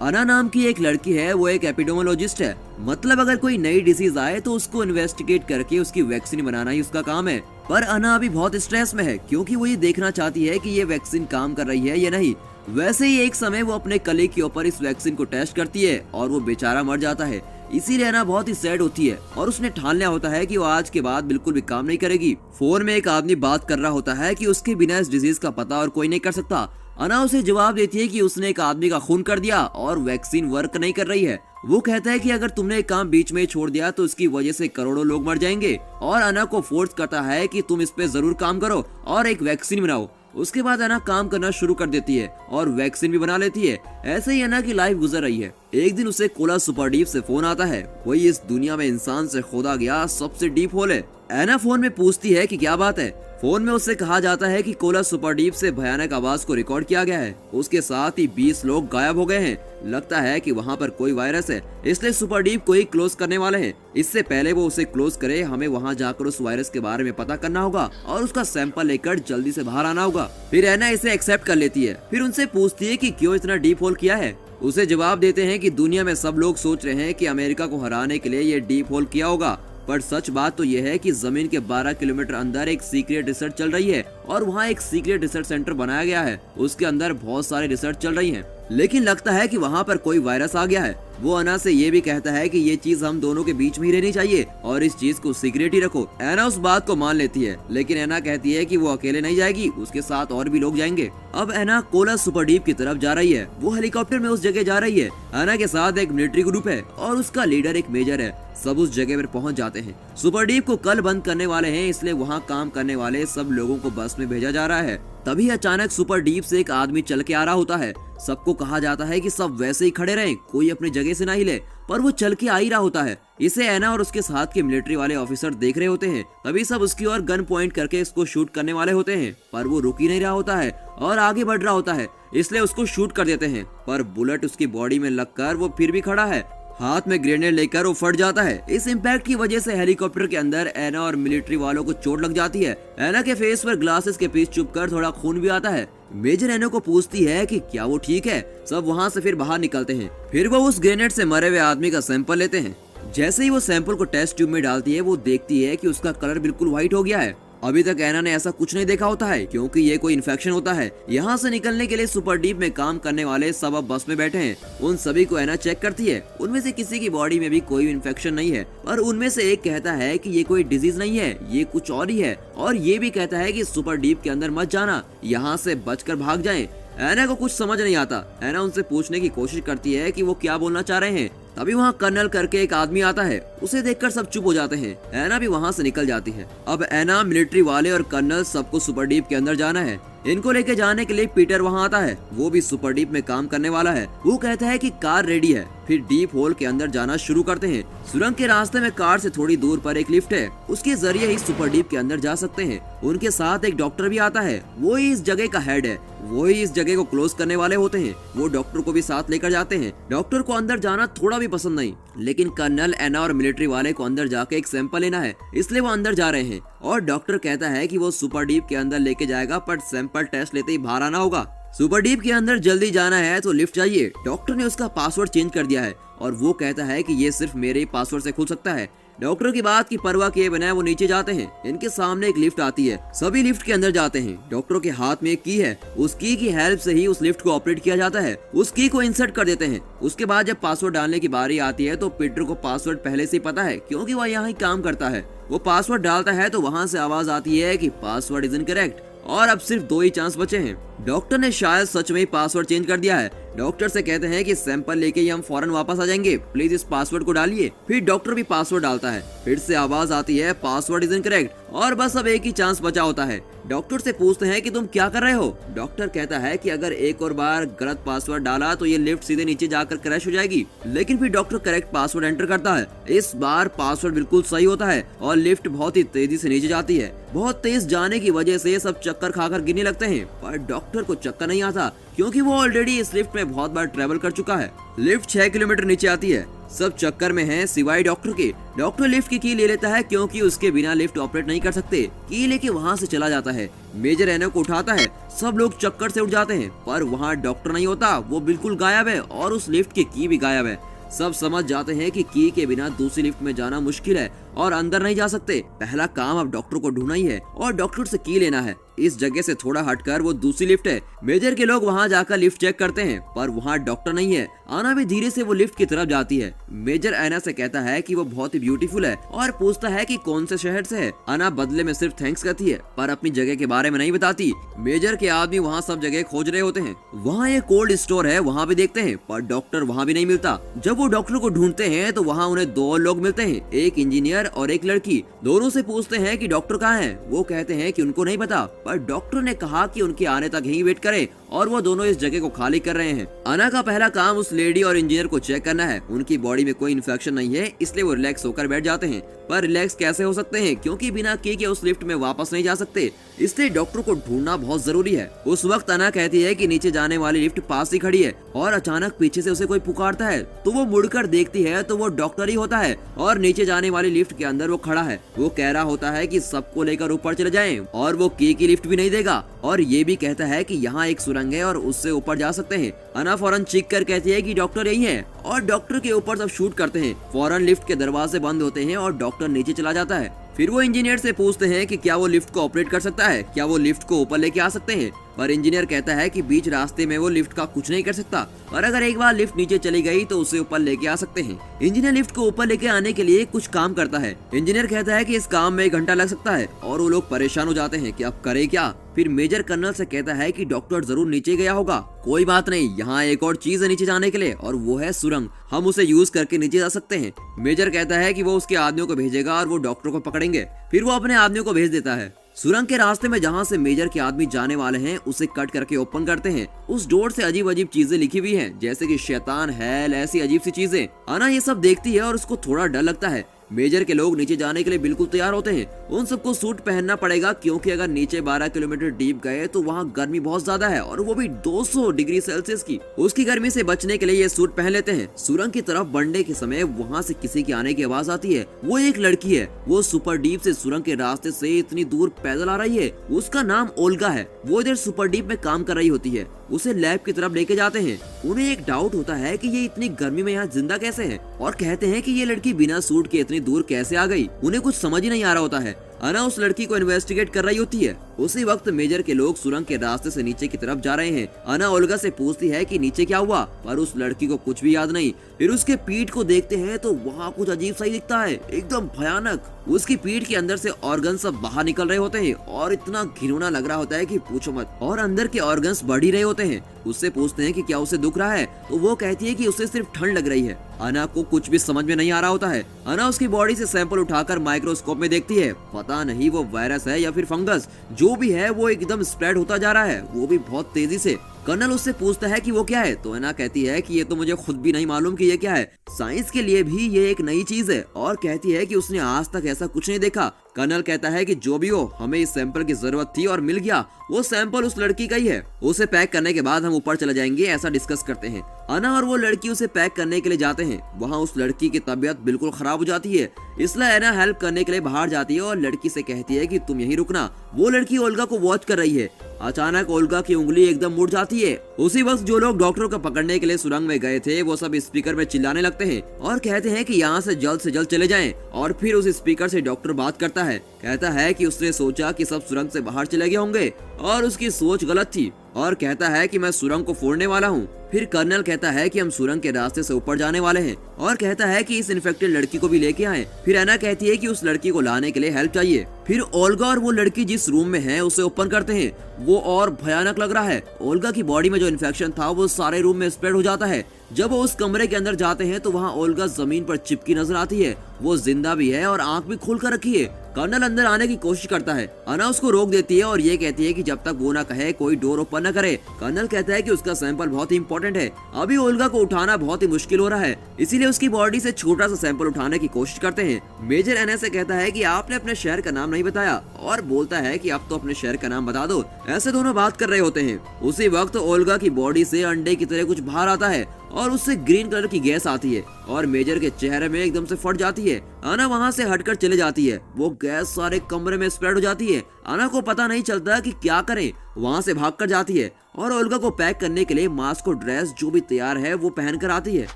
अना नाम की एक लड़की है, वो एक एपिडेमोलॉजिस्ट है। मतलब अगर कोई नई डिसीज आए तो उसको इन्वेस्टिगेट करके उसकी वैक्सीन बनाना ही उसका काम है। पर अना अभी बहुत स्ट्रेस में है क्योंकि वो ये देखना चाहती है कि ये वैक्सीन काम कर रही है या नहीं। वैसे ही एक समय वो अपने कलीग के ऊपर इस वैक्सीन को टेस्ट करती है और वो बेचारा मर जाता है। इसीलिए अना बहुत ही सैड होती है और उसने ठान लिया होता है कि वो आज के बाद बिल्कुल भी काम नहीं करेगी। फोन में एक आदमी बात कर रहा होता है कि उसके बिना इस डिजीज का पता और कोई नहीं कर सकता। अना उसे जवाब देती है कि उसने एक आदमी का खून कर दिया और वैक्सीन वर्क नहीं कर रही है। वो कहता है कि अगर तुमने एक काम बीच में ही छोड़ दिया तो इसकी वजह से करोड़ों लोग मर जाएंगे, और अना को फोर्स करता है कि तुम इस पे जरूर काम करो और एक वैक्सीन बनाओ। उसके बाद अना काम करना शुरू कर देती है और वैक्सीन भी बना लेती है। ऐसे ही अना की लाइफ गुजर रही है। एक दिन उसे कोला सुपर डीप से फोन आता है। वही इस दुनिया में इंसान से खोदा गया सबसे डीप होल है। एना फोन में पूछती है कि क्या बात है। फोन में उससे कहा जाता है कि कोला सुपर डीप से भयानक आवाज को रिकॉर्ड किया गया है। उसके साथ ही 20 लोग गायब हो गए हैं। लगता है कि वहाँ पर कोई वायरस है, इसलिए सुपर डीप को ही क्लोज करने वाले हैं। इससे पहले वो उसे क्लोज करे, हमें वहाँ जाकर उस वायरस के बारे में पता करना होगा और उसका सैंपल लेकर जल्दी से बाहर आना होगा। फिर एना इसे एक्सेप्ट कर लेती है। फिर उनसे पूछती है कि क्यों इतना डीप होल किया है। उसे जवाब देते हैं कि दुनिया में सब लोग सोच रहे हैं कि अमेरिका को हराने के लिए ये डीप होल किया होगा, पर सच बात तो यह है कि जमीन के 12 किलोमीटर अंदर एक सीक्रेट रिसर्च चल रही है और वहाँ एक सीक्रेट रिसर्च सेंटर बनाया गया है। उसके अंदर बहुत सारे रिसर्च चल रही हैं, लेकिन लगता है कि वहाँ पर कोई वायरस आ गया है। वो अना से ये भी कहता है कि ये चीज हम दोनों के बीच में ही रहनी चाहिए और इस चीज को सीक्रेट ही रखो। एना उस बात को मान लेती है, लेकिन एना कहती है कि वो अकेले नहीं जाएगी, उसके साथ और भी लोग जाएंगे। अब एना कोला सुपर डीप की तरफ जा रही है। वो हेलीकॉप्टर में उस जगह जा रही है। एना के साथ एक मिलिट्री ग्रुप है और उसका लीडर एक मेजर है। सब उस जगह पर पहुंच जाते हैं। सुपर डीप को कल बंद करने वाले हैं, इसलिए वहाँ काम करने वाले सब लोगों को बस में भेजा जा रहा है। तभी अचानक सुपर डीप से एक आदमी चल के आ रहा होता है। सबको कहा जाता है कि सब वैसे ही खड़े रहें, कोई अपनी जगह से ना हिले, पर वो चल के आ ही रहा होता है। इसे एना और उसके साथ के मिलिट्री वाले ऑफिसर देख रहे होते हैं। तभी सब उसकी ओर गन पॉइंट करके इसको शूट करने वाले होते हैं, पर वो रुक ही नहीं रहा होता है और आगे बढ़ रहा होता है, इसलिए उसको शूट कर देते हैं। पर बुलेट उसकी बॉडी में लगकर वो फिर भी खड़ा है। हाथ में ग्रेनेड लेकर वो फट जाता है। इस इम्पैक्ट की वजह से हेलीकॉप्टर के अंदर एना और मिलिट्री वालों को चोट लग जाती है। एना के फेस पर ग्लासेस के पीस चुभकर थोड़ा खून भी आता है। मेजर एना को पूछती है कि क्या वो ठीक है। सब वहाँ से फिर बाहर निकलते हैं। फिर वो उस ग्रेनेड से मरे हुए आदमी का सैंपल लेते हैं। जैसे ही वो सैंपल को टेस्ट ट्यूब में डालती है, वो देखती है कि उसका कलर बिल्कुल व्हाइट हो गया है। अभी तक एना ने ऐसा कुछ नहीं देखा होता है, क्योंकि ये कोई इन्फेक्शन होता है। यहाँ से निकलने के लिए सुपर डीप में काम करने वाले सब अब बस में बैठे हैं। उन सभी को एना चेक करती है। उनमें से किसी की बॉडी में भी कोई इन्फेक्शन नहीं है, पर उनमें से एक कहता है कि ये कोई डिजीज नहीं है, ये कुछ और ही है, और ये भी कहता है कि सुपर डीप के अंदर मत जाना, यहाँ से बचकर भाग जाएं। एना को कुछ समझ नहीं आता। एना उनसे पूछने की कोशिश करती है कि वो क्या बोलना चाह रहे हैं। तभी वहाँ कर्नल करके एक आदमी आता है। उसे देखकर सब चुप हो जाते हैं। एना भी वहाँ से निकल जाती है। अब एना, मिलिट्री वाले और कर्नल सबको सुपर डीप के अंदर जाना है। इनको लेके जाने के लिए पीटर वहाँ आता है। वो भी सुपर डीप में काम करने वाला है। वो कहता है कि कार रेडी है। फिर डीप होल के अंदर जाना शुरू करते हैं। सुरंग के रास्ते में कार से थोड़ी दूर पर एक लिफ्ट है, उसके जरिए ही सुपर डीप के अंदर जा सकते हैं। उनके साथ एक डॉक्टर भी आता है। वो ही इस जगह का हेड है, वो ही इस जगह को क्लोज करने वाले होते हैं। वो डॉक्टर को भी साथ लेकर जाते हैं। डॉक्टर को अंदर जाना थोड़ा भी पसंद नहीं, लेकिन कर्नल, एना और मिलिट्री वाले को अंदर जाके एक सैंपल लेना है, इसलिए वो अंदर जा रहे हैं। और डॉक्टर कहता है कि वो सुपर डीप के अंदर लेके जाएगा, पर सैंपल टेस्ट लेते ही बाहर आना होगा। सुपर डीप के अंदर जल्दी जाना है तो लिफ्ट चाहिए। डॉक्टर ने उसका पासवर्ड चेंज कर दिया है और वो कहता है कि ये सिर्फ मेरे ही पासवर्ड से खुल सकता है। डॉक्टर की बात की परवाह किए बिना वो नीचे जाते हैं। इनके सामने एक लिफ्ट आती है। सभी लिफ्ट के अंदर जाते हैं। डॉक्टर के हाथ में एक की है। उस की हेल्प से ही उस लिफ्ट को ऑपरेट किया जाता है। उस की को इंसर्ट कर देते हैं। उसके बाद जब पासवर्ड डालने की बारी आती है तो पीटर को पासवर्ड पहले से ही पता है, क्योंकि वह यहाँ ही काम करता है। वो पासवर्ड डालता है तो वहाँ से आवाज आती है कि पासवर्ड इज इनकरेक्ट और अब सिर्फ 2 ही चांस बचे हैं। डॉक्टर ने शायद सच में ही पासवर्ड चेंज कर दिया है। डॉक्टर से कहते हैं कि सैंपल लेके ही हम फौरन वापस आ जाएंगे, प्लीज इस पासवर्ड को डालिए। फिर डॉक्टर भी पासवर्ड डालता है। फिर से आवाज आती है पासवर्ड इज इनकरेक्ट और बस अब एक ही चांस बचा होता है। डॉक्टर से पूछते हैं कि तुम क्या कर रहे हो। डॉक्टर कहता है कि अगर एक और बार गलत पासवर्ड डाला तो ये लिफ्ट सीधे नीचे जाकर क्रैश हो जाएगी। लेकिन फिर डॉक्टर करेक्ट पासवर्ड एंटर करता है। इस बार पासवर्ड बिल्कुल सही होता है और लिफ्ट बहुत ही तेजी से नीचे जाती है। बहुत तेज जाने की वजह से सब चक्कर खाकर गिरने लगते हैं, पर डॉक्टर को चक्कर नहीं आता, क्योंकि वो ऑलरेडी इस लिफ्ट में बहुत बार ट्रेवल कर चुका है। लिफ्ट 6 किलोमीटर नीचे आती है। सब चक्कर में हैं सिवाय डॉक्टर के। डॉक्टर लिफ्ट की ले लेता है क्योंकि उसके बिना लिफ्ट ऑपरेट नहीं कर सकते। की लेके वहाँ से चला जाता है। मेजर एना को उठाता है। सब लोग चक्कर से उठ जाते हैं, पर वहाँ डॉक्टर नहीं होता, वो बिल्कुल गायब है और उस लिफ्ट की भी गायब है। सब समझ जाते हैं कि की के बिना दूसरी लिफ्ट में जाना मुश्किल है और अंदर नहीं जा सकते। पहला काम अब डॉक्टर को ढूंढना ही है और डॉक्टर से की लेना है। इस जगह से थोड़ा हटकर वो दूसरी लिफ्ट है। मेजर के लोग वहां जाकर लिफ्ट चेक करते हैं, पर वहां डॉक्टर नहीं है। आना भी धीरे से वो लिफ्ट की तरफ जाती है। मेजर एना से कहता है कि वो बहुत ही ब्यूटीफुल है और पूछता है कि कौन से शहर से है। आना बदले में सिर्फ थैंक्स कहती है, पर अपनी जगह के बारे में नहीं बताती। मेजर के आदमी वहाँ सब जगह खोज रहे होते हैं। वहाँ एक कोल्ड स्टोर है, वहाँ भी देखते हैं, पर डॉक्टर वहाँ भी नहीं मिलता। जब वो डॉक्टर को ढूंढते हैं तो वहाँ उन्हें दो लोग मिलते हैं, एक इंजीनियर और एक लड़की। दोनों से पूछते हैं कि डॉक्टर कहाँ है। वो कहते हैं कि उनको नहीं पता, पर डॉक्टर ने कहा कि उनके आने तक यहीं वेट करें और वो दोनों इस जगह को खाली कर रहे हैं। अना का पहला काम उस लेडी और इंजीनियर को चेक करना है। उनकी बॉडी में कोई इन्फेक्शन नहीं है, इसलिए वो रिलैक्स होकर बैठ जाते हैं। पर रिलैक्स कैसे हो सकते हैं, क्योंकि बिना की के उस लिफ्ट में वापस नहीं जा सकते, इसलिए डॉक्टर को ढूंढना बहुत जरूरी है। उस वक्त अना कहती है कि नीचे जाने वाली लिफ्ट पास ही खड़ी है और अचानक पीछे से उसे कोई पुकारता है। तो वो मुड़कर देखती है तो वो डॉक्टर ही होता है और नीचे जाने वाली लिफ्ट के अंदर वो खड़ा है। वो कह रहा होता है कि सबको लेकर ऊपर चले जाएं और वो की लिफ्ट भी नहीं देगा और ये भी कहता है कि यहाँ एक सुरंग है और उससे ऊपर जा सकते हैं। अना फौरन चीख कर कहती है कि डॉक्टर यही है और डॉक्टर के ऊपर सब शूट करते हैं। फौरन लिफ्ट के दरवाजे बंद होते हैं और डॉक्टर नीचे चला जाता है। फिर वो इंजीनियर से पूछते हैं कि क्या वो लिफ्ट को ऑपरेट कर सकता है, क्या वो लिफ्ट को ऊपर लेके आ सकते हैं। पर इंजीनियर कहता है कि बीच रास्ते में वो लिफ्ट का कुछ नहीं कर सकता, और अगर एक बार लिफ्ट नीचे चली गई तो उसे ऊपर लेके आ सकते हैं। इंजीनियर लिफ्ट को ऊपर लेके आने के लिए कुछ काम करता है। इंजीनियर कहता है कि इस काम में 1 घंटा लग सकता है और वो लोग परेशान हो जाते हैं कि अब करे क्या। फिर मेजर कर्नल से कहता है कि डॉक्टर जरूर नीचे गया होगा। कोई बात नहीं, यहाँ एक और चीज है नीचे जाने के लिए और वो है सुरंग। हम उसे यूज करके नीचे जा सकते हैं। मेजर कहता है कि वो उसके आदमियों को भेजेगा और वो डॉक्टर को पकड़ेंगे। फिर वो अपने आदमियों को भेज देता है। सुरंग के रास्ते में जहाँ से मेजर के आदमी जाने वाले हैं उसे कट करके ओपन करते हैं। उस डोर से अजीब अजीब चीजें लिखी हुई हैं, जैसे कि शैतान, हेल, ऐसी अजीब सी चीजें। अना ये सब देखती है और उसको थोड़ा डर लगता है। मेजर के लोग नीचे जाने के लिए बिल्कुल तैयार होते हैं। उन सबको सूट पहनना पड़ेगा क्योंकि अगर नीचे 12 किलोमीटर डीप गए तो वहाँ गर्मी बहुत ज्यादा है और वो भी 200 डिग्री सेल्सियस की। उसकी गर्मी से बचने के लिए ये सूट पहन लेते हैं। सुरंग की तरफ बढ़ने के समय वहाँ से किसी के आने की आवाज आती है। वो एक लड़की है। वो सुपर डीप से सुरंग के रास्ते से इतनी दूर पैदल आ रही है। उसका नाम ओल्गा है। वो इधर सुपर डीप में काम कर रही होती है। उसे लैब की तरफ लेके जाते हैं। उन्हें एक डाउट होता है कि ये इतनी गर्मी में यहाँ जिंदा कैसे है और कहते हैं कि ये लड़की बिना सूट के इतनी दूर कैसे आ गई। उन्हें कुछ समझ ही नहीं आ रहा होता है। अना उस लड़की को इन्वेस्टिगेट कर रही होती है। उसी वक्त मेजर के लोग सुरंग के रास्ते से नीचे की तरफ जा रहे हैं। अना ओल्गा से पूछती है कि नीचे क्या हुआ, पर उस लड़की को कुछ भी याद नहीं। फिर उसके पीठ को देखते हैं तो वहाँ कुछ अजीब सा ही दिखता है, एकदम भयानक। उसकी पीठ के अंदर से ऑर्गन सब बाहर निकल रहे होते हैं और इतना घिनौना लग रहा होता है कि पूछो मत। और अंदर के ऑर्गन्स बढ़ ही रहे होते हैं। उससे पूछते हैं कि क्या उसे दुख रहा है, तो वो कहती है कि उसे सिर्फ ठंड लग रही है। अना को कुछ भी समझ में नहीं आ रहा होता है। अना उसकी बॉडी से सैंपल उठाकर माइक्रोस्कोप में देखती है। पता नहीं वो वायरस है या फिर फंगस, जो भी है वो एकदम स्प्रेड होता जा रहा है, वो भी बहुत तेजी से। कर्नल उससे पूछता है कि वो क्या है, तो अना कहती है कि ये तो मुझे खुद भी नहीं मालूम कि ये क्या है। साइंस के लिए भी ये एक नई चीज है और कहती है कि उसने आज तक ऐसा कुछ नहीं देखा। कर्नल कहता है कि जो भी हो, हमें इस सैंपल की जरूरत थी और मिल गया। वो सैंपल उस लड़की का ही है। उसे पैक करने के बाद हम ऊपर चले जाएंगे, ऐसा डिस्कस करते हैं। अना और वो लड़की उसे पैक करने के लिए जाते हैं। वहाँ उस लड़की की तबीयत बिल्कुल खराब हो जाती है, इसलिए अना हेल्प करने के लिए बाहर जाती है और लड़की से कहती है कि तुम यहीं रुकना। वो लड़की ओल्गा को वॉच कर रही है। अचानक ओल्गा की उंगली एकदम मुड़ जाती है। उसी वक्त जो लोग डॉक्टर को पकड़ने के लिए सुरंग में गए थे वो सब स्पीकर में चिल्लाने लगते हैं और कहते हैं कि यहाँ से जल्द चले जाएं। और फिर उस स्पीकर से डॉक्टर बात करता है। कहता है कि उसने सोचा कि सब सुरंग से बाहर चले गए होंगे और उसकी सोच गलत थी, और कहता है कि मैं सुरंग को फोड़ने वाला हूँ। फिर कर्नल कहता है कि हम सुरंग के रास्ते से ऊपर जाने वाले हैं और कहता है कि इस इन्फेक्टेड लड़की को भी लेके आए। फिर एना कहती है कि उस लड़की को लाने के लिए हेल्प चाहिए। फिर ओल्गा और वो लड़की जिस रूम में है उसे ओपन करते हैं। वो और भयानक लग रहा है। ओल्गा की बॉडी में जो इन्फेक्शन था वो सारे रूम में स्प्रेड हो जाता है। जब वो उस कमरे के अंदर जाते हैं तो वहाँ ओल्गा जमीन पर चिपकी नजर आती है। वो जिंदा भी है और आंख भी खोल कर रखी है। कर्नल अंदर आने की कोशिश करता है। अना उसको रोक देती है और ये कहती है कि जब तक वो ना कहे कोई डोर ओपन न करे। कर्नल कहता है कि उसका सैंपल बहुत ही इंपॉर्टेंट है। अभी ओल्गा को उठाना बहुत ही मुश्किल हो रहा है, इसीलिए उसकी बॉडी से छोटा सा सैंपल उठाने की कोशिश करते हैं। मेजर एना से कहता है कि आपने अपने शहर का नाम नहीं बताया और बोलता है कि अब तो अपने शहर का नाम बता दो। ऐसे दोनों बात कर रहे होते हैं। उसी वक्त ओल्गा की बॉडी से अंडे की तरह कुछ बाहर आता है और उससे ग्रीन कलर की गैस आती है और मेजर के चेहरे में एकदम से फट जाती है। अना वहाँ से हटकर चले जाती है। वो गैस सारे कमरे में स्प्रेड हो जाती है। अना को पता नहीं चलता कि क्या करें, वहाँ से भागकर जाती है और ओल्गा को पैक करने के लिए मास्क और ड्रेस जो भी तैयार है वो पहन कर आती है।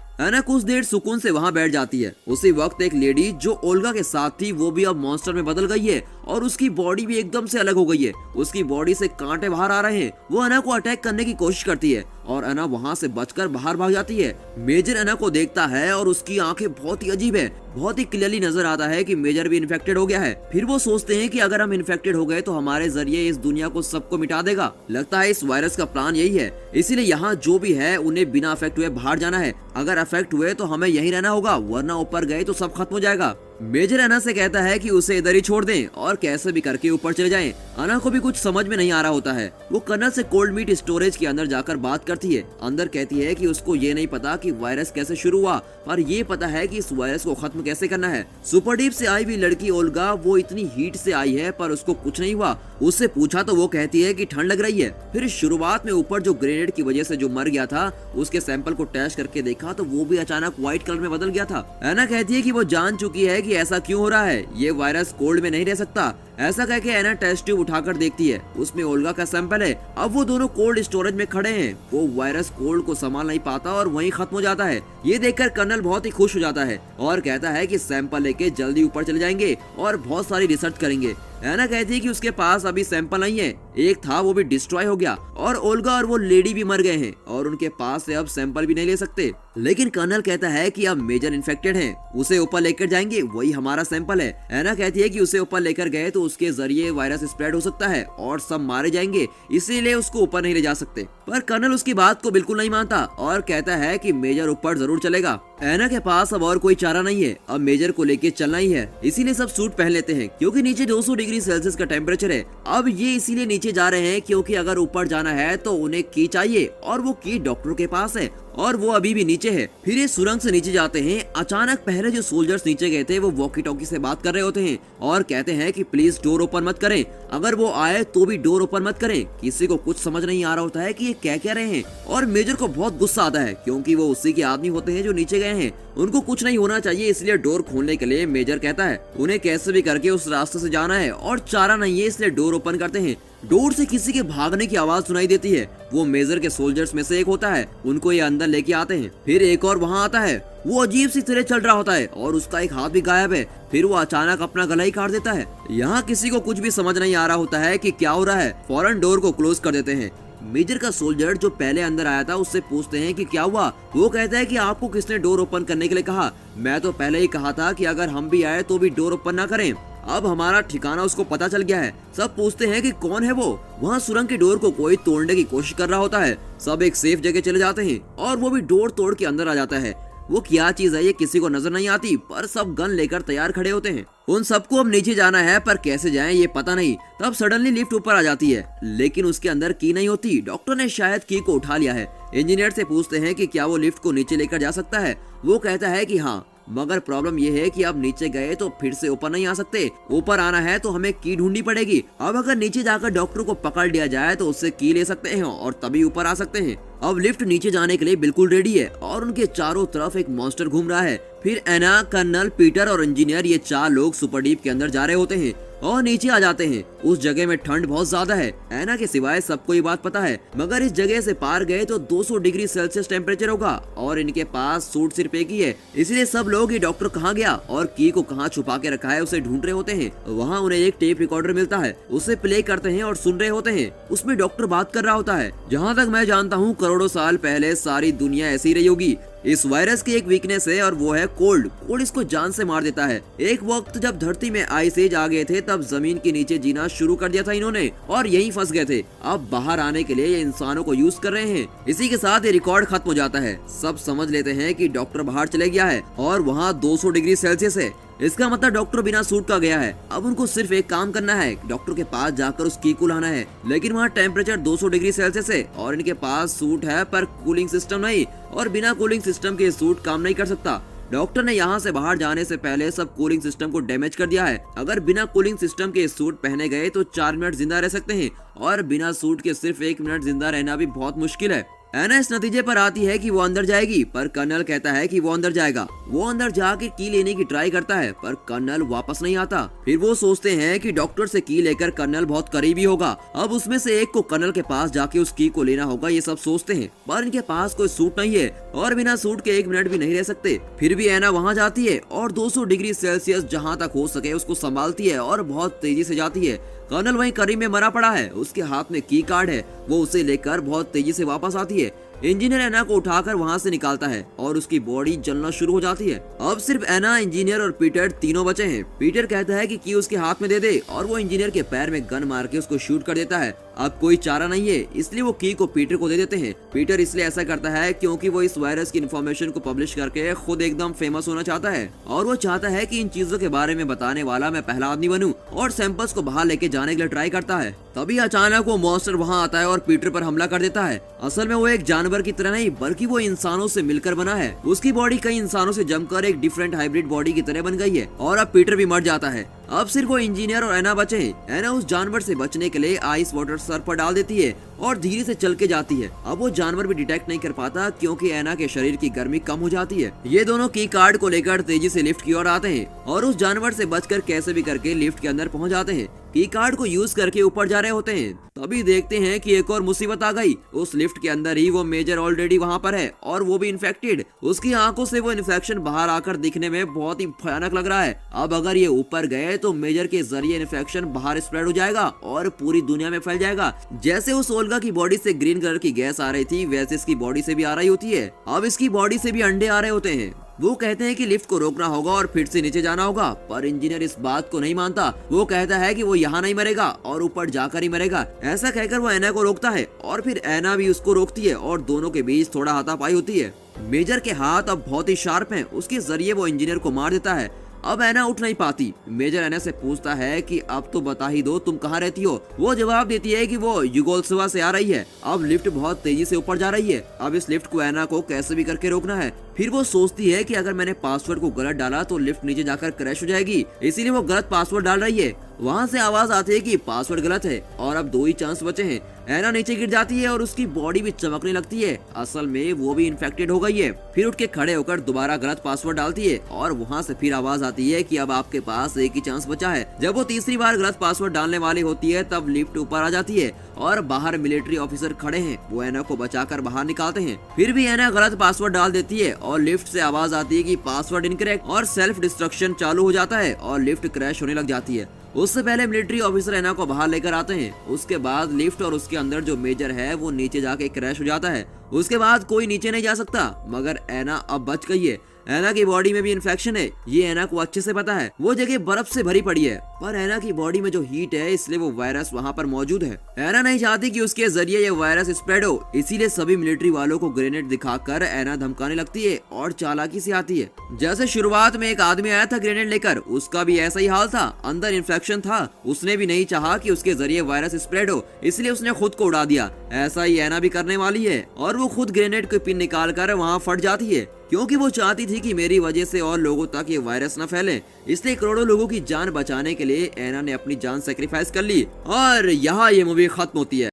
अना कुछ देर सुकून से वहाँ बैठ जाती है। उसी वक्त एक लेडी जो ओल्गा के साथ थी वो भी अब मॉन्स्टर में बदल गई है और उसकी बॉडी भी एकदम से अलग हो गई है। उसकी बॉडी से कांटे बाहर आ रहे हैं। वो अना को अटैक करने की कोशिश करती है और अना वहाँ से बचकर बाहर भाग जाती है। मेजर अना को देखता है और उसकी आंखें बहुत ही अजीब है। बहुत ही क्लियरली नजर आता है कि मेजर भी इन्फेक्टेड हो गया है। फिर वो सोचते हैं कि अगर हम इन्फेक्टेड हो गए तो हमारे जरिए इस दुनिया को सबको मिटा देगा। लगता है इस वायरस का प्लान यही है, इसीलिए यहाँ जो भी है उन्हें बिना अफेक्ट हुए बाहर जाना है। अगर अफेक्ट हुए तो हमें यहीं रहना होगा, वरना ऊपर गए तो सब खत्म हो जाएगा। मेजर अना से कहता है कि उसे इधर ही छोड़ दें और कैसे भी करके ऊपर चले जाएं। अना को भी कुछ समझ में नहीं आ रहा होता है। वो कर्नल से कोल्ड मीट स्टोरेज के अंदर जाकर बात करती है। अंदर कहती है कि उसको ये नहीं पता कि वायरस कैसे शुरू हुआ, पर ये पता है कि इस वायरस को खत्म कैसे करना है। सुपर डीप से आई हुई लड़की ओल्गा वो इतनी हीट से आई है पर उसको कुछ नहीं हुआ। उससे पूछा तो वो कहती है कि ठंड लग रही है। फिर शुरुआत में ऊपर जो ग्रेनेड की वजह से जो मर गया था उसके सैंपल को टेस्ट करके देखा तो वो भी अचानक व्हाइट कलर में बदल गया था। एना कहती है कि वो जान चुकी है कि ऐसा क्यों हो रहा है, ये वायरस कोल्ड में नहीं रह सकता। ऐसा कह के एना टेस्ट ट्यूब उठाकर देखती है, उसमें ओल्गा का सैंपल है। अब वो दोनों कोल्ड स्टोरेज में खड़े हैं। वो वायरस कोल्ड को संभाल नहीं पाता और वहीं खत्म हो जाता है। ये देखकर कर्नल बहुत ही खुश हो जाता है और कहता है कि सैंपल लेके जल्दी ऊपर चले जाएंगे और बहुत सारी रिसर्च करेंगे। एना कहती है कि उसके पास अभी सैंपल नहीं है, एक था वो भी डिस्ट्रॉय हो गया और ओल्गा और वो लेडी भी मर गए हैं और उनके पास से अब सैंपल भी नहीं ले सकते। लेकिन कर्नल कहता है कि अब मेजर इन्फेक्टेड है, उसे ऊपर लेकर जाएंगे, वही हमारा सैंपल है। एना कहती है कि उसे ऊपर लेकर गए तो उसके जरिए वायरस स्प्रेड हो सकता है और सब मारे जाएंगे, इसीलिए उसको ऊपर नहीं ले जा सकते। पर कर्नल उसकी बात को बिल्कुल नहीं मानता और कहता है कि मेजर ऊपर जरूर चलेगा। एना के पास अब और कोई चारा नहीं है, अब मेजर को लेके चलना ही है। इसीलिए सब सूट पहन लेते हैं क्योंकि नीचे 200 डिग्री सेल्सियस का टेम्परेचर है। अब ये इसीलिए नीचे जा रहे हैं क्योंकि अगर ऊपर जाना है तो उन्हें की चाहिए और वो की डॉक्टर के पास है और वो अभी भी नीचे है। फिर ये सुरंग से नीचे जाते हैं। अचानक पहले जो सोल्जर्स नीचे गए थे वो वॉकी टॉकी से बात कर रहे होते हैं और कहते हैं कि प्लीज डोर ओपन मत करें, अगर वो आए तो भी डोर ओपन मत करें। किसी को कुछ समझ नहीं आ रहा होता है कि ये क्या कह रहे हैं और मेजर को बहुत गुस्सा आता है क्योंकि वो उसी के आदमी होते हैं जो नीचे गए हैं। उनको कुछ नहीं होना चाहिए, इसलिए डोर खोलने के लिए मेजर कहता है उन्हें कैसे भी करके उस रास्ते से जाना है और चारा नहीं है, इसलिए डोर ओपन करते हैं। डोर से किसी के भागने की आवाज सुनाई देती है। वो मेजर के सोल्जर्स में से एक होता है। उनको ये अंदर लेके आते हैं। फिर एक और वहाँ आता है। वो अजीब सी तरह चल रहा होता है और उसका एक हाथ भी गायब है। फिर वो अचानक अपना गला ही काट देता है। यहाँ किसी को कुछ भी समझ नहीं आ रहा होता है कि क्या हो रहा है। फौरन डोर को क्लोज कर देते हैं। मेजर का सोल्जर जो पहले अंदर आया था उससे पूछते हैं कि क्या हुआ। वो कहता है कि आपको किसने डोर ओपन करने के लिए कहा? मैं तो पहले ही कहा था कि अगर हम भी आए तो भी डोर ओपन ना करें। अब हमारा ठिकाना उसको पता चल गया है। सब पूछते हैं कि कौन है वो। वहाँ सुरंग की डोर को कोई तोड़ने की कोशिश कर रहा होता है। सब एक सेफ जगह चले जाते हैं और वो भी डोर तोड़ के अंदर आ जाता है। वो क्या चीज है ये किसी को नजर नहीं आती, पर सब गन लेकर तैयार खड़े होते हैं। उन सबको अब नीचे जाना है पर कैसे जाएं ये पता नहीं। तब सडनली लिफ्ट ऊपर आ जाती है लेकिन उसके अंदर की नहीं होती। डॉक्टर ने शायद की को उठा लिया है। इंजीनियर से पूछते हैं कि क्या वो लिफ्ट को नीचे लेकर जा सकता है। वो कहता है कि हाँ, मगर प्रॉब्लम ये है कि अब नीचे गए तो फिर से ऊपर नहीं आ सकते। ऊपर आना है तो हमें की ढूंढनी पड़ेगी। अब अगर नीचे जाकर डॉक्टर को पकड़ लिया जाए तो उससे की ले सकते हैं और तभी ऊपर आ सकते हैं। अब लिफ्ट नीचे जाने के लिए बिल्कुल रेडी है और उनके चारों तरफ एक मॉन्स्टर घूम रहा है। फिर एना, कर्नल, पीटर और इंजीनियर ये 4 लोग सुपर डीप के अंदर जा रहे होते हैं और नीचे आ जाते हैं। उस जगह में ठंड बहुत ज्यादा है। एना के सिवाय सबको ये बात पता है, मगर इस जगह से पार गए तो 200 डिग्री सेल्सियस टेम्परेचर होगा और इनके पास सूट सिर्फ एक ही है। इसलिए सब लोग ये डॉक्टर कहाँ गया और की को कहाँ छुपा के रखा है उसे ढूंढ रहे होते हैं। वहाँ उन्हें एक टेप रिकॉर्डर मिलता है, उसे प्ले करते हैं और सुन रहे होते हैं। उसमें डॉक्टर बात कर रहा होता है, जहाँ तक मैं जानता हूँ करोड़ों साल पहले सारी दुनिया ऐसी रही होगी। इस वायरस की एक वीकनेस है और वो है कोल्ड। कोल्ड इसको जान से मार देता है। एक वक्त जब धरती में आइस एज आ गए थे तब जमीन के नीचे जीना शुरू कर दिया था इन्होंने और यहीं फंस गए थे। अब बाहर आने के लिए ये इंसानों को यूज कर रहे हैं। इसी के साथ ये रिकॉर्ड खत्म हो जाता है। सब समझ लेते हैं कि डॉक्टर बाहर चले गया है और वहाँ 200 डिग्री सेल्सियस है। इसका मतलब डॉक्टर बिना सूट का गया है। अब उनको सिर्फ एक काम करना है, डॉक्टर के पास जाकर उस की को लाना है। लेकिन वहाँ टेम्परेचर 200 डिग्री सेल्सियस है और इनके पास सूट है पर कूलिंग सिस्टम नहीं, और बिना कूलिंग सिस्टम के सूट काम नहीं कर सकता। डॉक्टर ने यहाँ से बाहर जाने से पहले सब कूलिंग सिस्टम को डैमेज कर दिया है। अगर बिना कूलिंग सिस्टम के सूट पहने गए तो 4 मिनट जिंदा रह सकते हैं और बिना सूट के सिर्फ 1 मिनट जिंदा रहना भी बहुत मुश्किल है। एना इस नतीजे पर आती है कि वो अंदर जाएगी, पर कर्नल कहता है कि वो अंदर जाएगा। वो अंदर जाके की लेने की ट्राई करता है, पर कर्नल वापस नहीं आता। फिर वो सोचते हैं कि डॉक्टर से की लेकर कर्नल बहुत करीबी होगा। अब उसमें से एक को कर्नल के पास जाके उस की को लेना होगा, ये सब सोचते हैं। पर इनके पास कोई सूट नहीं है और बिना सूट के 1 मिनट भी नहीं रह सकते। फिर भी एना वहाँ जाती है और 200 डिग्री सेल्सियस जहाँ तक हो सके उसको संभालती है और बहुत तेजी से जाती है। कर्नल वहीं करीब में मरा पड़ा है, उसके हाथ में की कार्ड है। वो उसे लेकर बहुत तेजी से वापस आती है। इंजीनियर एना को उठाकर वहां से निकालता है और उसकी बॉडी जलना शुरू हो जाती है। अब सिर्फ एना, इंजीनियर और पीटर तीनों बचे हैं। पीटर कहता है कि की उसके हाथ में दे दे और वो इंजीनियर के पैर में गन मार के उसको शूट कर देता है। अब कोई चारा नहीं है, इसलिए वो की को पीटर को दे देते हैं। पीटर इसलिए ऐसा करता है क्योंकि वो इस वायरस की इन्फॉर्मेशन को पब्लिश करके खुद एकदम फेमस होना चाहता है और वो चाहता है कि इन चीजों के बारे में बताने वाला मैं पहला आदमी बनूं और सैंपल्स को बाहर लेके जाने के लिए ट्राई करता है। तभी अचानक वो मॉन्स्टर वहाँ आता है और पीटर पर हमला कर देता है। असल में वो एक जानवर की तरह नहीं बल्कि वो इंसानों से मिलकर बना है। उसकी बॉडी कई इंसानों से जमकर एक डिफरेंट हाइब्रिड बॉडी की तरह बन गई है और अब पीटर भी मर जाता है। अब सिर्फ वो इंजीनियर और एना बचे हैं। एना उस जानवर से बचने के लिए आइस वाटर सर पर डाल देती है और धीरे से चल के जाती है। अब वो जानवर भी डिटेक्ट नहीं कर पाता क्योंकि एना के शरीर की गर्मी कम हो जाती है। ये दोनों की कार्ड को लेकर तेजी से लिफ्ट की ओर आते हैं और उस जानवर से बचकर कैसे भी करके लिफ्ट के अंदर पहुंच जाते हैं। की कार्ड को यूज करके ऊपर जा रहे होते हैं, तभी देखते हैं कि एक और मुसीबत आ गई। उस लिफ्ट के अंदर ही वो मेजर ऑलरेडी वहाँ पर है और वो भी इन्फेक्टेड। उसकी आंखों से वो इन्फेक्शन बाहर आकर दिखने में बहुत ही भयानक लग रहा है। अब अगर ये ऊपर गए तो मेजर के जरिए इन्फेक्शन बाहर स्प्रेड हो जाएगा और पूरी दुनिया में फैल जाएगा। जैसे उस ओल्गा की बॉडी से ग्रीन कलर की गैस आ रही थी वैसे इसकी बॉडी से भी आ रही होती है। अब इसकी बॉडी से भी अंडे आ रहे होते हैं। वो कहते हैं कि लिफ्ट को रोकना होगा और फिर से नीचे जाना होगा, पर इंजीनियर इस बात को नहीं मानता। वो कहता है कि वो यहाँ नहीं मरेगा और ऊपर जाकर ही मरेगा। ऐसा कहकर वो एना को रोकता है और फिर एना भी उसको रोकती है और दोनों के बीच थोड़ा हाथापाई होती है। मेजर के हाथ अब बहुत ही शार्प हैं, उसके जरिए वो इंजीनियर को मार देता है। अब एना उठ नहीं पाती। मेजर एना से पूछता है कि अब तो बता ही दो तुम कहाँ रहती हो। वो जवाब देती है कि वो युगोस्लाविया से आ रही है। अब लिफ्ट बहुत तेजी से ऊपर जा रही है। अब इस लिफ्ट को एना को कैसे भी करके रोकना है। फिर वो सोचती है कि अगर मैंने पासवर्ड को गलत डाला तो लिफ्ट नीचे जाकर क्रैश हो जाएगी, इसीलिए वो गलत पासवर्ड डाल रही है। वहाँ से आवाज आती है कि पासवर्ड गलत है और अब 2 ही चांस बचे हैं। एना नीचे गिर जाती है और उसकी बॉडी भी चमकने लगती है। असल में वो भी इन्फेक्टेड हो गई है। फिर उठ के खड़े होकर दोबारा गलत पासवर्ड डालती है और वहाँ से फिर आवाज आती है कि अब आपके पास एक ही चांस बचा है। जब वो तीसरी बार गलत पासवर्ड डालने वाली होती है तब लिफ्ट ऊपर आ जाती है और बाहर मिलिट्री ऑफिसर खड़े हैं। वो एना को बचाकर बाहर निकालते हैं। फिर भी एना गलत पासवर्ड डाल देती है और लिफ्ट से आवाज आती है कि पासवर्ड इनकरेक्ट और सेल्फ डिस्ट्रक्शन चालू हो जाता है और लिफ्ट क्रैश होने लग जाती है। उससे पहले मिलिट्री ऑफिसर एना को बाहर लेकर आते हैं। उसके बाद लिफ्ट और उसके अंदर जो मेजर है वो नीचे जाके क्रैश हो जाता है। उसके बाद कोई नीचे नहीं जा सकता, मगर एना अब बच गई है। एना की बॉडी में भी इन्फेक्शन है, ये एना को अच्छे से पता है। वो जगह बर्फ से भरी पड़ी है, पर एना की बॉडी में जो हीट है इसलिए वो वायरस वहाँ पर मौजूद है। एना नहीं चाहती कि उसके जरिए ये वायरस स्प्रेड हो, इसीलिए सभी मिलिट्री वालों को ग्रेनेड दिखाकर एना धमकाने लगती है और चालाकी से आती है। जैसे शुरुआत में एक आदमी आया था ग्रेनेड लेकर, उसका भी ऐसा ही हाल था, अंदर इन्फेक्शन था। उसने भी नहीं चाहा कि उसके जरिए वायरस स्प्रेड हो, इसलिए उसने खुद को उड़ा दिया। ऐसा ही एना भी करने वाली है और वो खुद ग्रेनेड की पिन निकाल कर वहाँ फट जाती है, क्योंकि वो चाहती थी कि मेरी वजह से और लोगों तक ये वायरस न फैले। इसलिए करोड़ों लोगों की जान बचाने के लिए एना ने अपनी जान सेक्रीफाइस कर ली और यहाँ ये मूवी खत्म होती है।